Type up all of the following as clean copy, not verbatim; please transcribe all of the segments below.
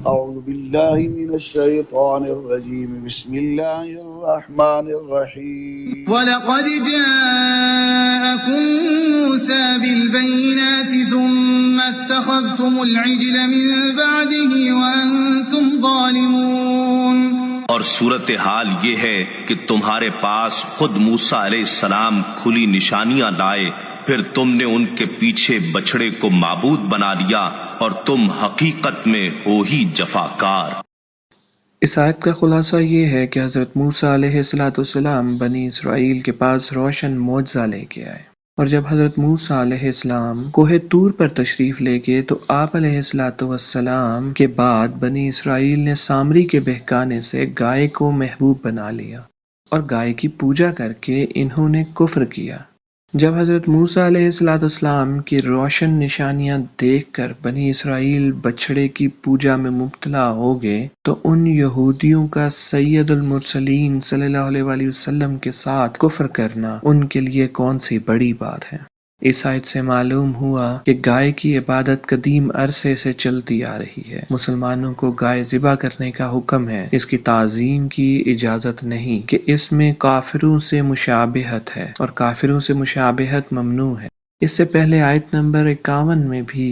أعوذ بالله من الشيطان الرجيم بسم الله الرحمن الرحيم وَلَقَدْ جَاءَكُم مُّوسَىٰ بِالْبَيِّنَاتِ ثُمَّ اتَّخَذْتُمُ الْعِجْلَ مِن بَعْدِهِ وَأَنتُمْ ظَالِمُونَ۔ اور صورتحال یہ ہے کہ تمہارے پاس خود موسیٰ علیہ السلام کھلی نشانیاں لائے، پھر تم نے ان کے پیچھے بچڑے کو معبود بنا لیا اور تم حقیقت میں ہو ہی جفاکار۔ اس آیت کا خلاصہ یہ ہے کہ حضرت موسیٰ علیہ السلام بنی اسرائیل کے پاس روشن معجزہ لے کے آئے، اور جب حضرت موسیٰ علیہ السلام کوہ طور پر تشریف لے گئے تو آپ علیہ السلام کے بعد بنی اسرائیل نے سامری کے بہکانے سے گائے کو محبوب بنا لیا اور گائے کی پوجا کر کے انہوں نے کفر کیا۔ جب حضرت موسیٰ علیہ السلام کی روشن نشانیاں دیکھ کر بنی اسرائیل بچھڑے کی پوجا میں مبتلا ہو گئے تو ان یہودیوں کا سید المرسلین صلی اللہ علیہ وآلہ وسلم کے ساتھ کفر کرنا ان کے لیے کون سی بڑی بات ہے۔ اس آیت سے معلوم ہوا کہ گائے کی عبادت قدیم عرصے سے چلتی آ رہی ہے۔ مسلمانوں کو گائے ذبح کرنے کا حکم ہے، اس کی تعظیم کی اجازت نہیں کہ اس میں کافروں سے مشابہت ہے، اور کافروں سے مشابہت ممنوع ہے۔ اس سے پہلے آیت نمبر 51 میں بھی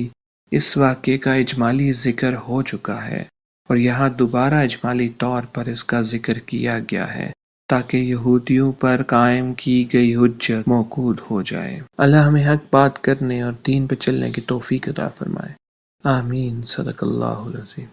اس واقعے کا اجمالی ذکر ہو چکا ہے، اور یہاں دوبارہ اجمالی طور پر اس کا ذکر کیا گیا ہے تاکہ یہودیوں پر قائم کی گئی حجت موقوف ہو جائے۔ اللہ ہمیں حق بات کرنے اور دین پہ چلنے کی توفیق عطا فرمائے۔ آمین۔ صدق اللہ العظیم۔